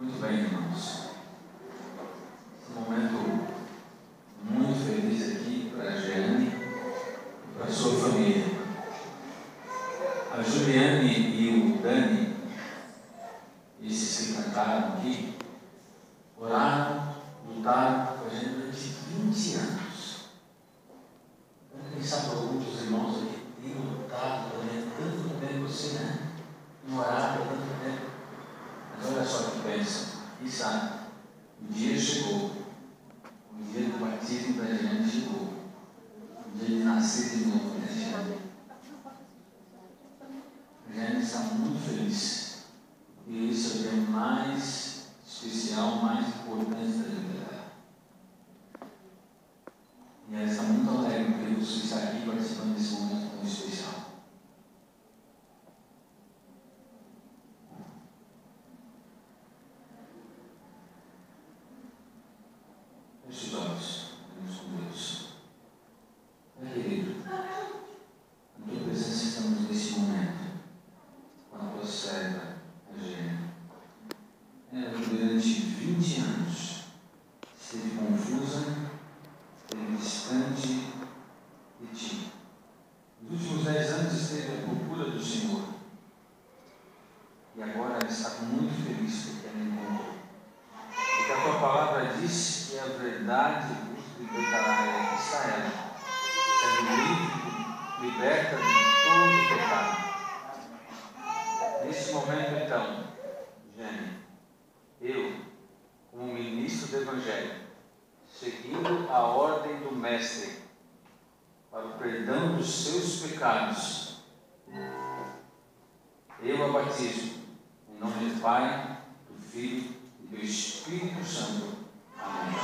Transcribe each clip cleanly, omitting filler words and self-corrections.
Muito bem, irmãos. Um momento muito feliz aqui para a Jeane e para a sua família. A Juliane e o Dani, esses que cantaram aqui, oraram, lutaram com a gente durante 20 anos. Quem sabe alguns dos irmãos aqui têm lutado também tanto tempo assim, né? Não oraram tanto tempo. Mas olha só que pensa, e sabe, o dia chegou, o dia do batismo da gente chegou, o dia de nascer de novo, né, Jeane? A Jeane está muito feliz, e isso é o dia mais especial, mais importante da vida dela. E ela está muito alegre porque você está aqui participando desse momento tão especial. Feche os olhos, vamos com Deus. Pai querido, na tua presença estamos nesse momento, com a tua serva, a Jeane. Ela durante 20 anos esteve confusa, esteve distante de ti. Nos últimos 10 anos esteve à procura do Senhor. E agora ela está muito feliz porque ela encontrou. Porque a tua palavra diz que a verdade vos libertará, e aqui está ela, sendo livre, liberta de todo pecado. Nesse momento, então, Jeane, eu, como ministro do Evangelho, seguindo a ordem do Mestre, para o perdão dos seus pecados, eu a batizo, em nome do Pai, do Filho e do Espírito Santo. Amém.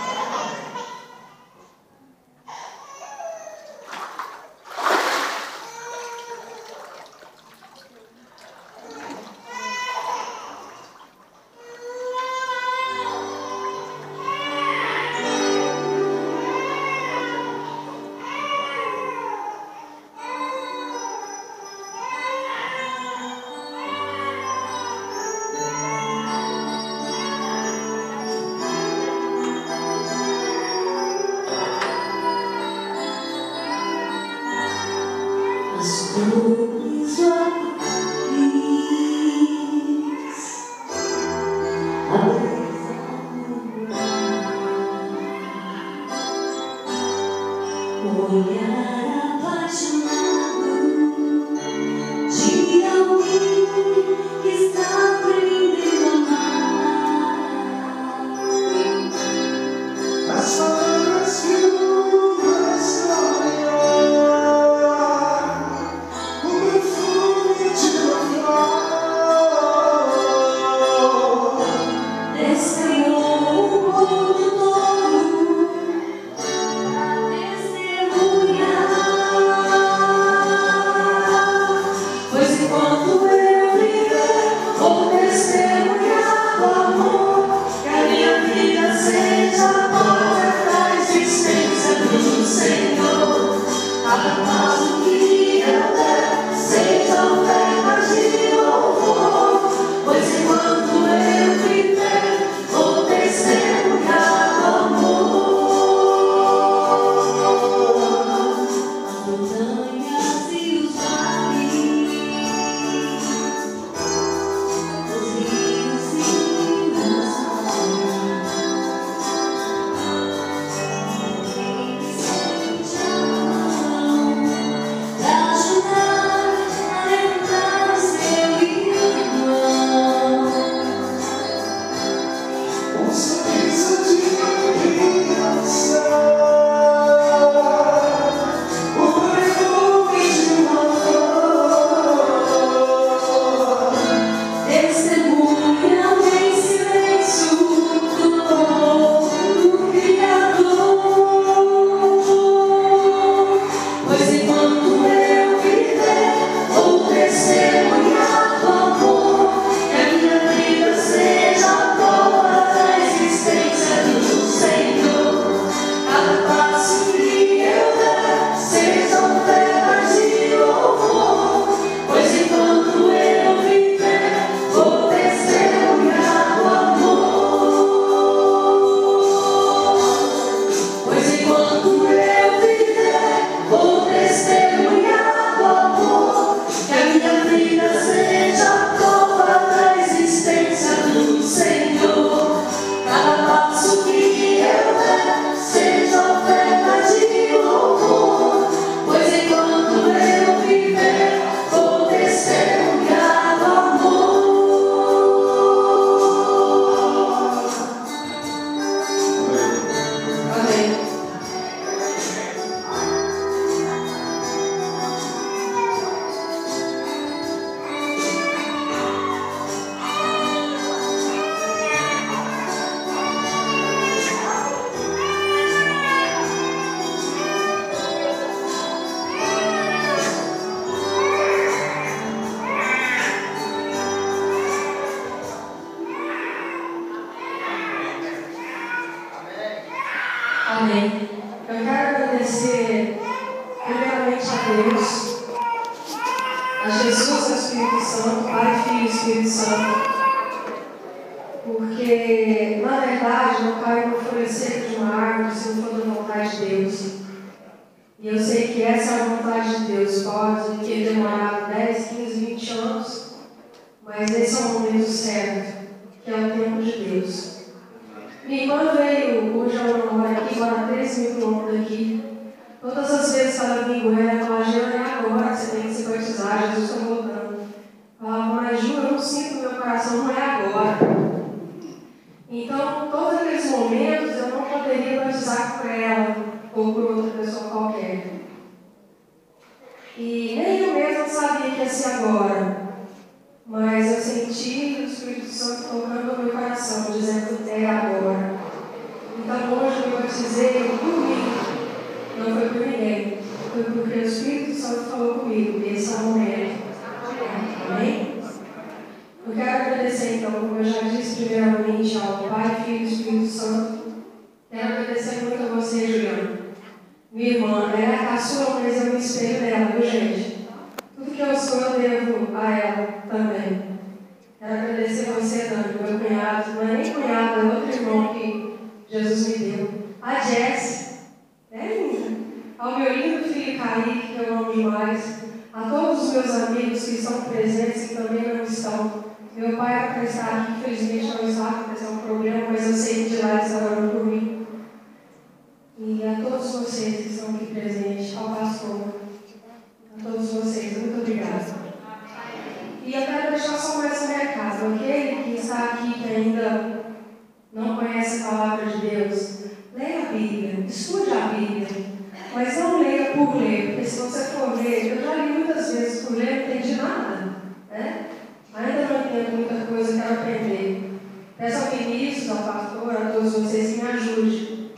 Espírito Santo. Porque, na verdade, não cai no folha seca de uma árvore se não for da vontade de Deus. E eu sei que essa é a vontade de Deus. Pode ter demorado 10, 15, 20 anos, mas esse é o momento certo, que é o tempo de Deus. E quando veio, hoje eu moro aqui, agora 3 mil quilômetros daqui, todas as vezes que ela vinha em Goiânia, ela falava: Ju, é agora que você tem que se batizar, Jesus está voltando. Eu falava: mas Ju, eu não sinto no meu coração, não é agora. Então, todos aqueles momentos eu não poderia batizar por ela ou por outra pessoa qualquer. E nem eu mesma sabia que ia ser agora. Mas eu senti o Espírito Santo tocando no meu coração, dizendo: é agora. Então hoje eu me batizei por mim, não foi por ninguém. Foi porque o Espírito Santo falou comigo. Esse é o momento. Amém? Eu quero agradecer, então, como eu já disse primeiramente, ao Pai, Filho e Espírito Santo. Quero agradecer muito a você, Juliana. Minha irmã, ela é a caçula, mas eu me espelho nela, viu, gente? Tudo que eu sou, eu devo a ela também. Quero agradecer a você, Dani, meu cunhado. Não é nem cunhado, é outro irmão que Jesus me deu. A Jess, é linda. Ao meu lindo filho Kaique, que eu amo demais. A todos os meus amigos que estão presentes e também não estão. Meu pai era para estar aqui, infelizmente não está, porque é um problema, mas eu sei que de lá ele está orando por mim. E a todos vocês que estão aqui presentes, ao pastor, a todos vocês, muito obrigada. E eu quero deixar só mais um recado. Aquele que está aqui que ainda não conhece a palavra de Deus, leia a Bíblia, estude a Bíblia, mas não leia por ler, porque se você for ler, eu já li muitas vezes por ler, não entendi nada, né? Ainda não entendo muita coisa, quero aprender. Peço ao ministro, ao pastor, a todos vocês que me ajudem,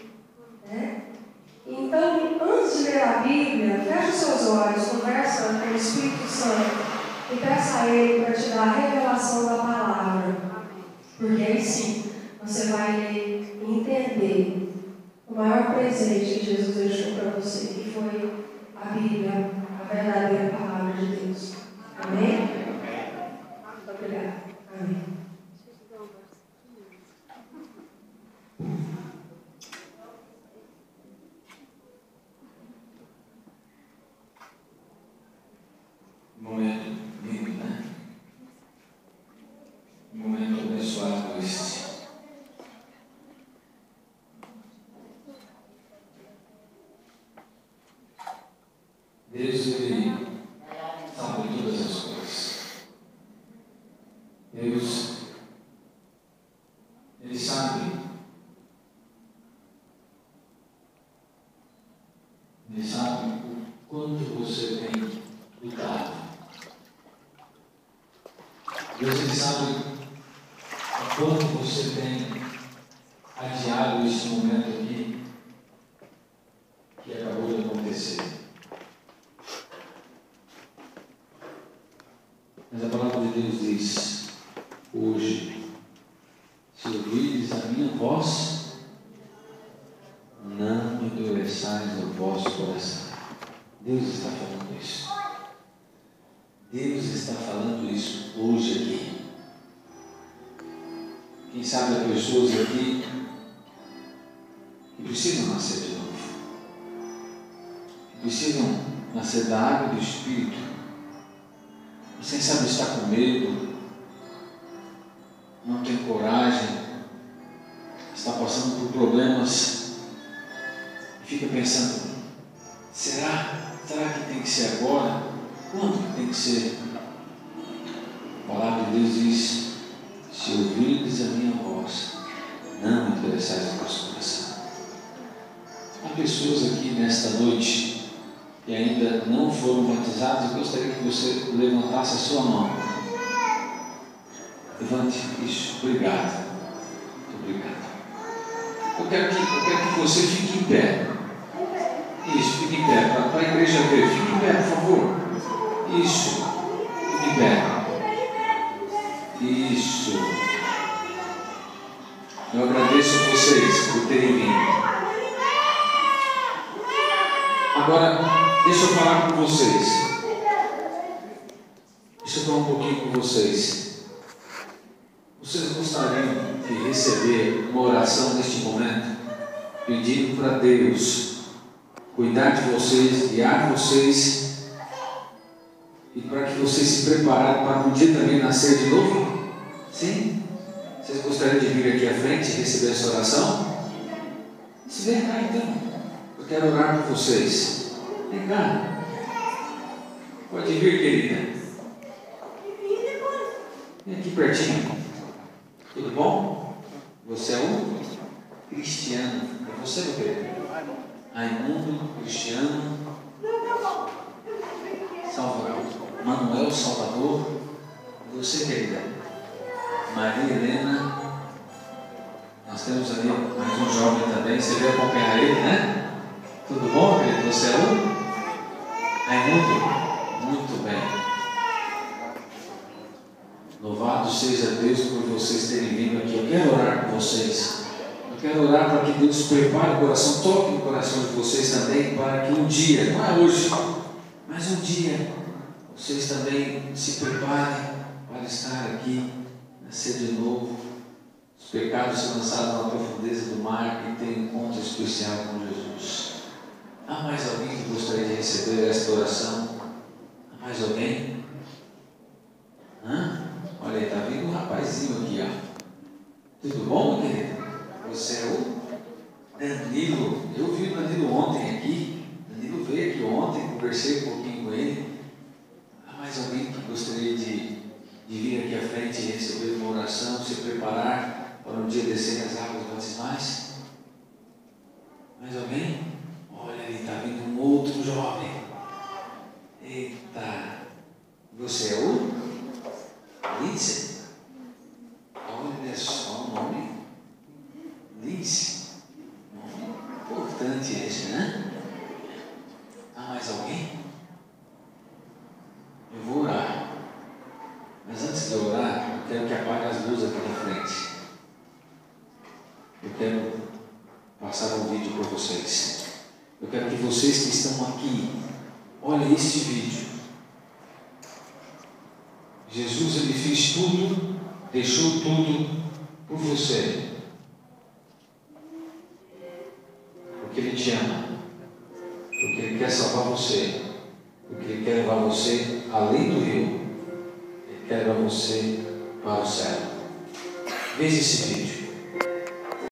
né? Então, antes de ler a Bíblia, feche os seus olhos, conversa com o Espírito Santo e peça a Ele para te dar a revelação da palavra. Porque aí sim, você vai ler e entender o maior presente que Jesus deixou para você, que foi a Bíblia, a verdadeira palavra de Deus. Amém? Muito obrigada. Amém. Momento lindo, né? Momento abençoado este. Deus, Ele sabe todas as coisas. Deus, Ele sabe. Ele sabe o quanto você tem lutado. Deus, Ele sabe o quanto você tem adiado esse momento aqui que acabou de acontecer. Mas a palavra de Deus diz: hoje, se ouvires a minha voz, não endureçais o vosso coração. Deus está falando isso. Deus está falando isso hoje aqui. Quem sabe há pessoas aqui que precisam nascer de novo, que precisam nascer da água do Espírito. Você sabe, está com medo, não tem coragem, está passando por problemas, fica pensando: será que tem que ser agora? Quando que tem que ser? A palavra de Deus diz: se ouvirdes a minha voz, não endureçais o vosso coração. Há pessoas aqui nesta noite que ainda não foram batizadas. Eu gostaria que você levantasse a sua mão. Levante isso. Obrigado. Muito obrigado. Eu quero que você fique em pé. Isso, fique em pé. Para a igreja ver. Fique em pé, por favor. Isso. Fique em pé. Isso. Eu agradeço a vocês por terem vindo. Agora, deixa eu falar com vocês. Deixa eu falar um pouquinho com vocês. Vocês gostariam de receber uma oração neste momento, pedindo para Deus cuidar de vocês, guiar vocês, e para que vocês se preparem para um dia também nascer de novo? Sim? Vocês gostariam de vir aqui à frente e receber essa oração? Se vem cá então, eu quero orar por vocês. Vem cá. Pode vir, querida. Vem aqui pertinho. Tudo bom? Você é um Cristiano. É você, meu querido? Raimundo, Cristiano, Salvador, Manuel, Salvador. E você, querida? Maria Helena. Nós temos ali mais um jovem também. Você veio acompanhar ele, né? Tudo bom, querido? Você é um Raimundo? Muito bem. Louvado seja Deus por vocês terem vindo aqui. Eu quero orar por vocês. Eu quero orar para que Deus prepare o coração, toque no coração de vocês também, para que um dia, não é hoje, mas um dia, vocês também se preparem para estar aqui, nascer de novo, os pecados se lançados na profundeza do mar e ter um encontro especial com Jesus. Há mais alguém que gostaria de receber esta oração? Há mais alguém? Olha aí, está vindo um rapazinho aqui, ó. Tudo bom, querido? Você é o Danilo. Eu vi o Danilo ontem aqui. Danilo veio aqui ontem, conversei um pouquinho com ele. Há mais alguém que gostaria de vir aqui à frente e receber uma oração, se preparar para um dia descer as águas batismais? Mais alguém? Olha, ali está vindo um outro jovem. Eita! Você é o Lindsay? Olha só o nome. Lindsay. Nome importante esse, né? Há mais alguém? Eu vou orar. Mas antes de orar, eu quero que apague as luzes aqui na frente. Eu quero passar um vídeo para vocês. Eu quero que vocês que estão aqui, olhem este vídeo. Jesus, Ele fez tudo, deixou tudo por você. Porque Ele te ama. Porque Ele quer salvar você. Porque Ele quer levar você além do rio. Ele quer levar você para o céu. Veja esse vídeo.